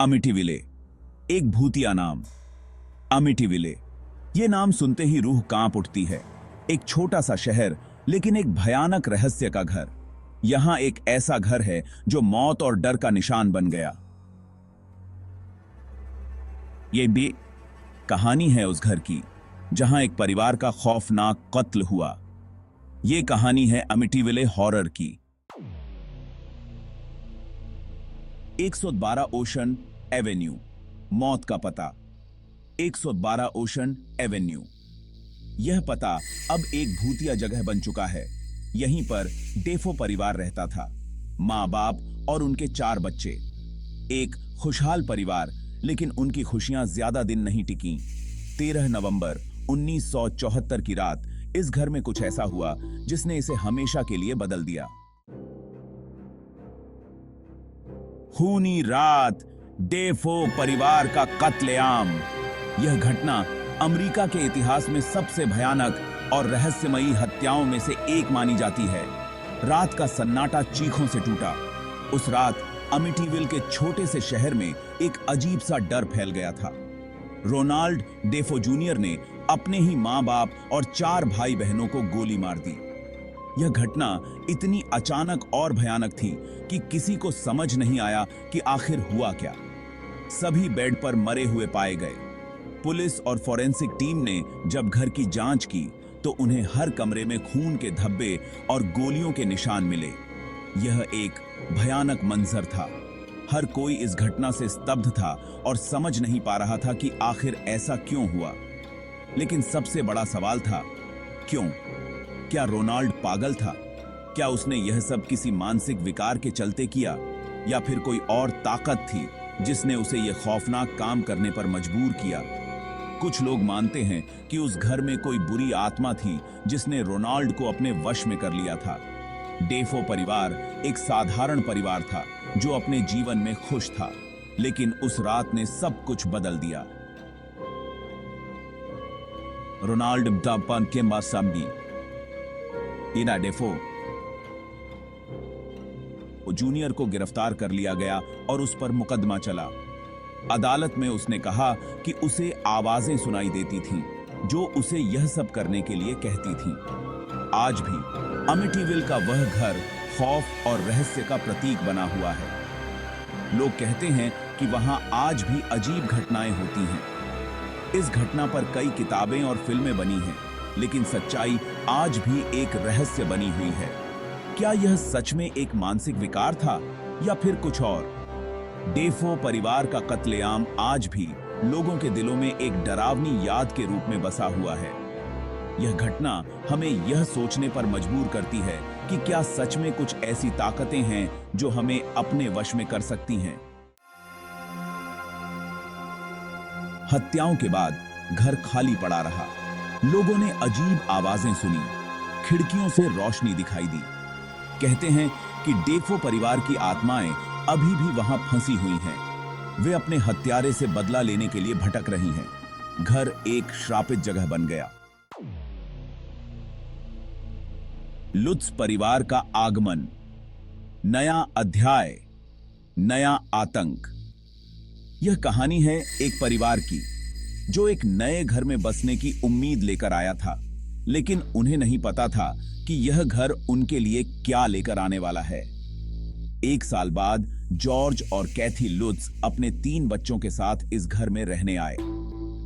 अमिटीविले, एक भूतिया नाम। अमिटीविले, ये नाम सुनते ही रूह कांप उठती है। एक छोटा सा शहर, लेकिन एक भयानक रहस्य का घर। यहां एक ऐसा घर है जो मौत और डर का निशान बन गया। ये भी कहानी है उस घर की जहां एक परिवार का खौफनाक कत्ल हुआ। ये कहानी है अमिटीविले हॉरर की। 112 ओशन एवेन्यू, मौत का पता। 112 ओशन एवेन्यू, यह पता अब एक भूतिया जगह बन चुका है। यहीं पर डेफो परिवार रहता था, माँ बाप और उनके 4 बच्चे। एक खुशहाल परिवार, लेकिन उनकी खुशियां ज्यादा दिन नहीं टिकीं। 13 नवंबर 1974 की रात इस घर में कुछ ऐसा हुआ जिसने इसे हमेशा के लिए बदल दिया। खूनी रात, डेफो परिवार का कत्लेआम। यह घटना अमेरिका के इतिहास में सबसे भयानक और रहस्यमयी हत्याओं में से एक मानी जाती है। रात का सन्नाटा चीखों से टूटा। उस रात अमिटीविल के छोटे से शहर में एक अजीब सा डर फैल गया था। रोनाल्ड डेफो जूनियर ने अपने ही मां बाप और 4 भाई बहनों को गोली मार दी। यह घटना इतनी अचानक और भयानक थी कि किसी को समझ नहीं आया कि आखिर हुआ क्या। सभी बेड पर मरे हुए पाए गए। पुलिस और फॉरेंसिक टीम ने जब घर की जांच की तो उन्हें हर कमरे में खून के धब्बे और गोलियों के निशान मिले। यह एक भयानक मंजर था। हर कोई इस घटना से स्तब्ध था और समझ नहीं पा रहा था कि आखिर ऐसा क्यों हुआ। लेकिन सबसे बड़ा सवाल था, क्यों? क्या रोनाल्ड पागल था? क्या उसने यह सब किसी मानसिक विकार के चलते किया, या फिर कोई और ताकत थी जिसने उसे यह खौफनाक काम करने पर मजबूर किया? कुछ लोग मानते हैं कि उस घर में कोई बुरी आत्मा थी जिसने रोनाल्ड को अपने वश में कर लिया था। डेफो परिवार एक साधारण परिवार था जो अपने जीवन में खुश था, लेकिन उस रात ने सब कुछ बदल दिया। रोनाल्ड दापन के मासाम्बी इना डेफो जूनियर को गिरफ्तार कर लिया गया और उस पर मुकदमा चला। अदालत में उसने कहा कि उसे आवाजें सुनाई देती थीं जो उसे यह सब करने के लिए कहती थीं। आज भी अमिटीविल का वह घर खौफ और रहस्य का प्रतीक बना हुआ है। लोग कहते हैं कि वहां आज भी अजीब घटनाएं होती हैं। इस घटना पर कई किताबें और फिल्में बनी हैं, लेकिन सच्चाई आज भी एक रहस्य बनी हुई है। क्या यह सच में एक मानसिक विकार था या फिर कुछ और? डेफो परिवार का कत्लेआम आज भी लोगों के दिलों में एक डरावनी याद के रूप में बसा हुआ है। यह घटना हमें यह सोचने पर मजबूर करती है कि क्या सच में कुछ ऐसी ताकतें हैं जो हमें अपने वश में कर सकती हैं। हत्याओं के बाद घर खाली पड़ा रहा। लोगों ने अजीब आवाजें सुनी, खिड़कियों से रोशनी दिखाई दी। कहते हैं कि डेफो परिवार की आत्माएं अभी भी वहां फंसी हुई हैं। वे अपने हत्यारे से बदला लेने के लिए भटक रही हैं। घर एक श्रापित जगह बन गया। लुत्स परिवार का आगमन, नया अध्याय, नया आतंक। यह कहानी है एक परिवार की जो एक नए घर में बसने की उम्मीद लेकर आया था, लेकिन उन्हें नहीं पता था कि यह घर उनके लिए क्या लेकर आने वाला है। 1 साल बाद जॉर्ज और कैथी लुत्स अपने 3 बच्चों के साथ इस घर में रहने आए।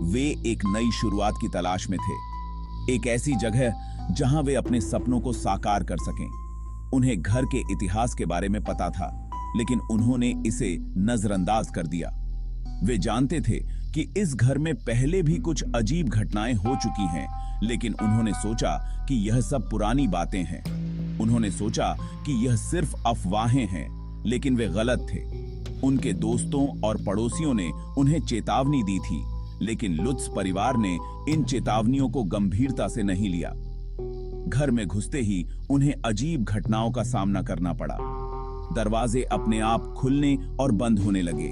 वे एक नई शुरुआत की तलाश में थे, एक ऐसी जगह जहां वे अपने सपनों को साकार कर सकें। उन्हें घर के इतिहास के बारे में पता था, लेकिन उन्होंने इसे नजरअंदाज कर दिया। वे जानते थे कि इस घर में पहले भी कुछ अजीब घटनाएं हो चुकी हैं, लेकिन उन्होंने सोचा कि यह सब पुरानी बातें हैं। उन्होंने सोचा कि यह सिर्फ अफवाहें हैं, लेकिन वे गलत थे। उनके दोस्तों और पड़ोसियों ने उन्हें चेतावनी दी थी, लेकिन लुत्स परिवार ने इन चेतावनियों को गंभीरता से नहीं लिया। घर में घुसते ही उन्हें अजीब घटनाओं का सामना करना पड़ा। दरवाजे अपने आप खुलने और बंद होने लगे,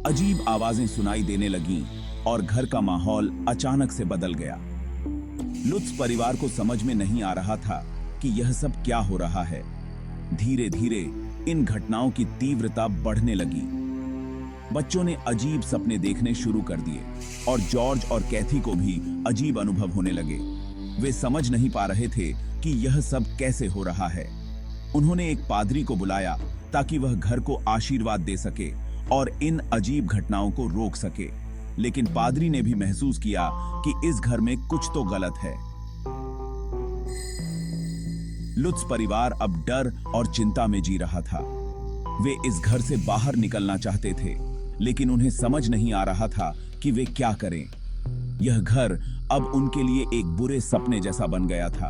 अजीब आवाजें सुनाई देने लगीं और घर का माहौल अचानक से बदल गया। लुत्स परिवार को समझ में नहीं आ रहा था कि यह सब क्या हो रहा है। धीरे धीरे इन घटनाओं की तीव्रता बढ़ने लगी। बच्चों ने अजीब सपने देखने शुरू कर दिए और जॉर्ज और कैथी को भी अजीब अनुभव होने लगे। वे समझ नहीं पा रहे थे कि यह सब कैसे हो रहा है। उन्होंने एक पादरी को बुलाया ताकि वह घर को आशीर्वाद दे सके और इन अजीब घटनाओं को रोक सके, लेकिन पादरी ने भी महसूस किया कि इस घर में कुछ तो गलत है। लुत्ज परिवार अब डर और चिंता में जी रहा था। वे इस घर से बाहर निकलना चाहते थे, लेकिन उन्हें समझ नहीं आ रहा था कि वे क्या करें। यह घर अब उनके लिए एक बुरे सपने जैसा बन गया था।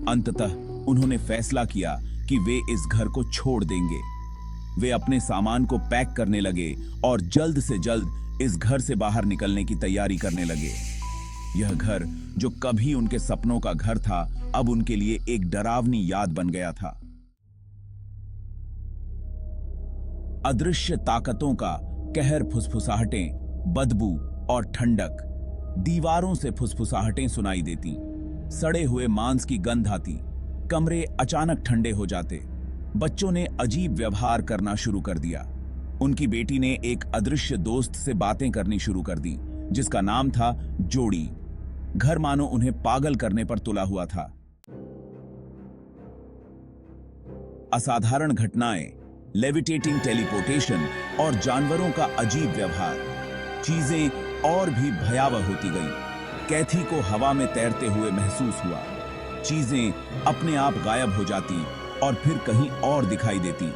अंततः उन्होंने फैसला किया कि वे इस घर को छोड़ देंगे। वे अपने सामान को पैक करने लगे और जल्द से जल्द इस घर से बाहर निकलने की तैयारी करने लगे। यह घर जो कभी उनके सपनों का घर था, अब उनके लिए एक डरावनी याद बन गया था। अदृश्य ताकतों का कहर, फुसफुसाहटें, बदबू और ठंडक। दीवारों से फुसफुसाहटें सुनाई देती, सड़े हुए मांस की गंध आती, कमरे अचानक ठंडे हो जाते। बच्चों ने अजीब व्यवहार करना शुरू कर दिया। उनकी बेटी ने एक अदृश्य दोस्त से बातें करनी शुरू कर दी, जिसका नाम था जोड़ी। घर मानो उन्हें पागल करने पर तुला हुआ था। असाधारण घटनाएं, लेविटेटिंग टेलीपोर्टेशन और जानवरों का अजीब व्यवहार। चीजें और भी भयावह होती गईं। कैथी को हवा में तैरते हुए महसूस हुआ। चीजें अपने आप गायब हो जाती और फिर कहीं और दिखाई देती।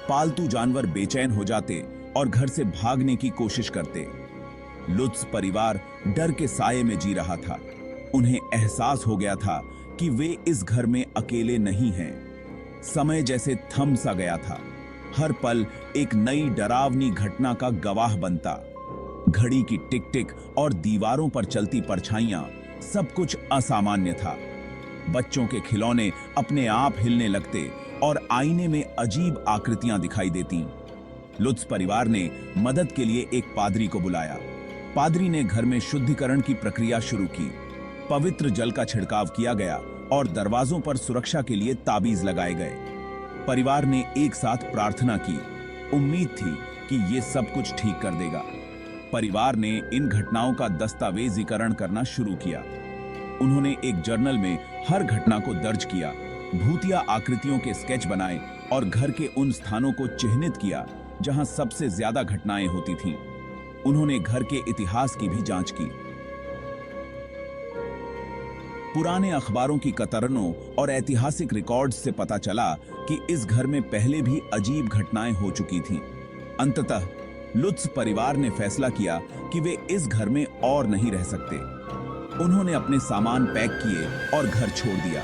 पालतू जानवर बेचैन हो जाते और घर से भागने की कोशिश करते। लुत्ज परिवार डर के साये में जी रहा था। उन्हें एहसास हो गया था कि वे इस घर में अकेले नहीं हैं। समय जैसे थम सा गया था। हर पल एक नई डरावनी घटना का गवाह बनता। घड़ी की टिक टिक और दीवारों पर चलती परछाइयां, सब कुछ असामान्य था। बच्चों के खिलौने अपने आप हिलने लगते और आईने में अजीब आकृतियां दिखाई देती। लुत्ज परिवार ने मदद के लिए एक पादरी को बुलाया। पादरी ने घर में शुद्धिकरण की प्रक्रिया शुरू की। पवित्र जल का छिड़काव किया गया और दरवाजों पर सुरक्षा के लिए ताबीज लगाए गए। परिवार ने एक साथ प्रार्थना की। उम्मीद थी कि ये सब कुछ ठीक कर देगा। परिवार ने इन घटनाओं का दस्तावेजीकरण करना शुरू किया। उन्होंने एक जर्नल में हर घटना को दर्ज किया, भूतिया आकृतियों के स्केच बनाए और घर के उन स्थानों को चिह्नित किया जहां सबसे ज्यादा घटनाएं होती थीं। उन्होंने घर के इतिहास की भी जांच की। पुराने अखबारों की कतरनों और ऐतिहासिक रिकॉर्ड्स से पता चला कि इस घर में पहले भी अजीब घटनाएं हो चुकी थीं। अंततः लुत्ज परिवार ने फैसला किया कि वे इस घर में और नहीं रह सकते। उन्होंने अपने सामान पैक किए और घर छोड़ दिया।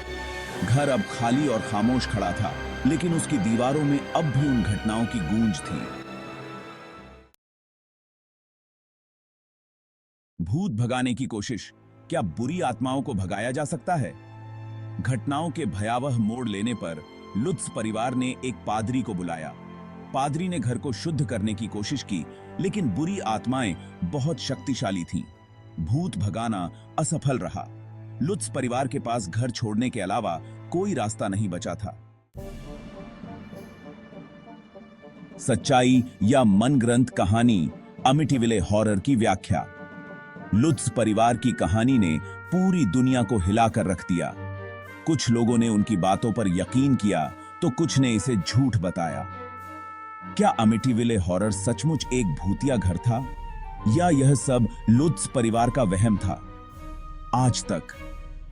घर अब खाली और खामोश खड़ा था, लेकिन उसकी दीवारों में अब भी उन घटनाओं की गूंज थी। भूत भगाने की कोशिश। क्या बुरी आत्माओं को भगाया जा सकता है? घटनाओं के भयावह मोड़ लेने पर लुत्ज परिवार ने एक पादरी को बुलाया। पादरी ने घर को शुद्ध करने की कोशिश की, लेकिन बुरी आत्माएं बहुत शक्तिशाली थीं। भूत भगाना असफल रहा। लुत्ज परिवार के पास घर छोड़ने के अलावा कोई रास्ता नहीं बचा था। सच्चाई या मनगढ़ंत कहानी, अमिटीविले हॉरर की व्याख्या। लुत्ज परिवार की कहानी ने पूरी दुनिया को हिलाकर रख दिया। कुछ लोगों ने उनकी बातों पर यकीन किया तो कुछ ने इसे झूठ बताया। क्या अमिटीविले हॉरर सचमुच एक भूतिया घर था, या यह सब लुत्ज परिवार का वहम था? आज तक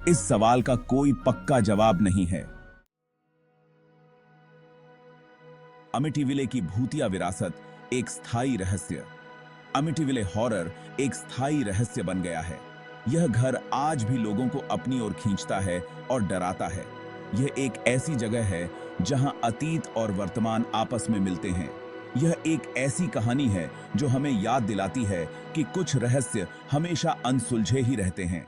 इस सवाल का कोई पक्का जवाब नहीं है। अमिटीविले की भूतिया विरासत एक स्थायी रहस्य। अमिटीविले हॉरर एक स्थायी रहस्य बन गया है। यह घर आज भी लोगों को अपनी ओर खींचता है और डराता है। यह एक ऐसी जगह है जहां अतीत और वर्तमान आपस में मिलते हैं। यह एक ऐसी कहानी है जो हमें याद दिलाती है कि कुछ रहस्य हमेशा अनसुलझे ही रहते हैं।